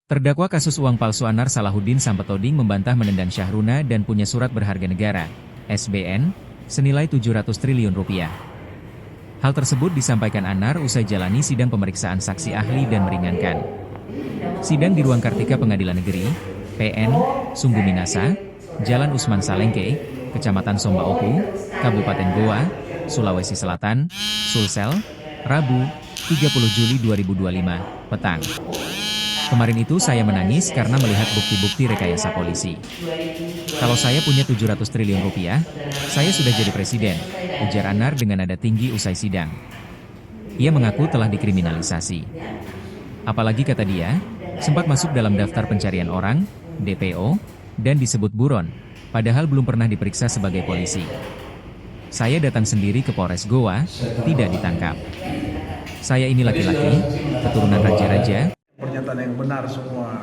Terdakwa kasus uang palsu Anar Salahuddin Sampetoding membantah menendang Syahruna dan punya surat berharga negara, SBN, senilai 700 triliun rupiah. Hal tersebut disampaikan Anar usai jalani sidang pemeriksaan saksi ahli dan meringankan. Sidang di Ruang Kartika Pengadilan Negeri, PN, Sungguh Minasa, Jalan Usman Salengke, Kecamatan Somba Opu, Kabupaten Goa, Sulawesi Selatan, Sulsel, Rabu, 30 Juli 2025, petang. Kemarin itu saya menangis karena melihat bukti-bukti rekayasa polisi. Kalau saya punya 700 triliun rupiah, saya sudah jadi presiden, ujar Anar dengan nada tinggi usai sidang. Ia mengaku telah dikriminalisasi. Apalagi kata dia, sempat masuk dalam daftar pencarian orang, DPO, dan disebut buron, padahal belum pernah diperiksa sebagai polisi. Saya datang sendiri ke Polres Goa, tidak ditangkap. Saya ini laki-laki, keturunan raja-raja. Pernyataan yang benar semua.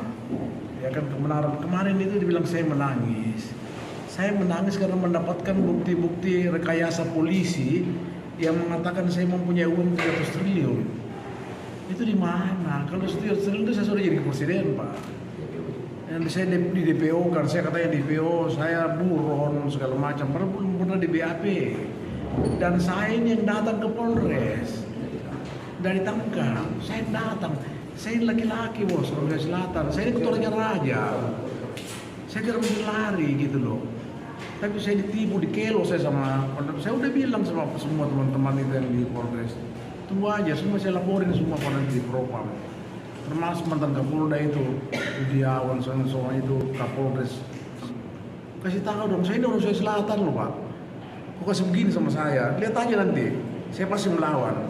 Ya kan, kebenaran kemarin itu dibilang saya menangis. Saya menangis karena mendapatkan bukti-bukti rekayasa polisi yang mengatakan saya mempunyai uang 300 triliun. Itu di mana? Kalau 300 triliun itu saya sudah jadi presiden, Pak. Yang saya di DPO kan, saya katanya DPO, saya buron segala macam, padahal belum pernah di BAP. Dan saya ini yang datang ke Polres. Dari ditangkap, saya datang. Saya ini laki-laki bos, Sulawesi Selatan. Saya ini keturunan raja. Saya tidak mungkin lari gitu loh. Tapi saya ditipu, dikelo saya sama. Saya udah bilang sama semua teman-teman itu yang di Polres. Tunggu aja, semua saya laporin semua pada di Propam. Termasuk mantan Kapolda itu, Budiawan, semua itu Kapolres. Kasih tahu dong, saya ini orang Sulawesi Selatan loh Pak. Kok kasih begini sama saya? Lihat aja nanti, saya pasti melawan.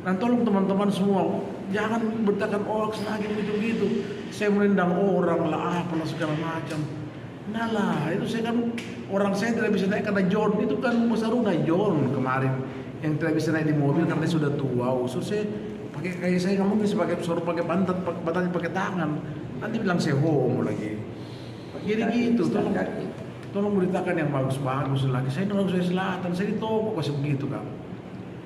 Dan tolong teman-teman semua, jangan bertakan hoax lagi begitu-gitu. Saya menendang orang lah, apalah segala macam. Nah lah, itu saya kan, orang saya tidak bisa naik karena John, itu kan Mas Aruna John kemarin. Yang tidak bisa naik di mobil karena dia sudah tua. Usul saya, pakai kayak saya nggak mungkin suruh pakai pantatnya pakai tangan. Nanti bilang saya homo lagi. Jadi gitu, tolong beritakan yang bagus-bagus lagi. Saya orang Sulawesi Selatan, saya di toko kasih begitu kan.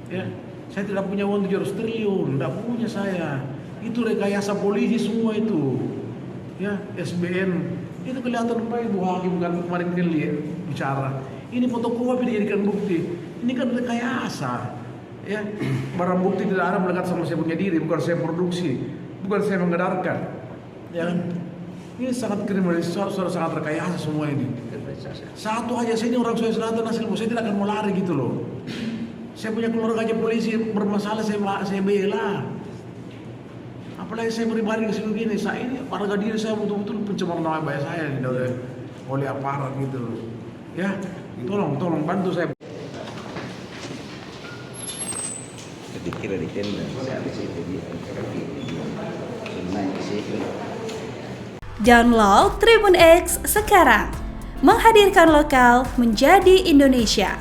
Ya. Saya tidak punya uang 700 triliun, tidak punya saya. Itu rekayasa polisi semua itu. Ya, SBN. Itu kelihatan baik Bu Hakim kan kemarin lihat bicara. Ini fotokopi dijadikan bukti. Ini kan rekayasa. Ya, barang bukti tidak ada melekat sama saya punya diri, bukan saya produksi, bukan saya mengedarkan. Ya, ini sangat kriminalisasi, sangat rekayasa semua ini. Satu aja, saya ini orang Sulawesi Selatan asli, saya tidak akan mau lari gitu loh. Saya punya keluarga aja polisi bermasalah, saya bela. Apalagi saya pribadi kesini begini, saya ini harga diri saya betul-betul pencemaran nama baik saya oleh aparat gitu. Ya, tolong bantu saya. Dikira di tenda, Download Tribun X sekarang, menghadirkan lokal menjadi Indonesia.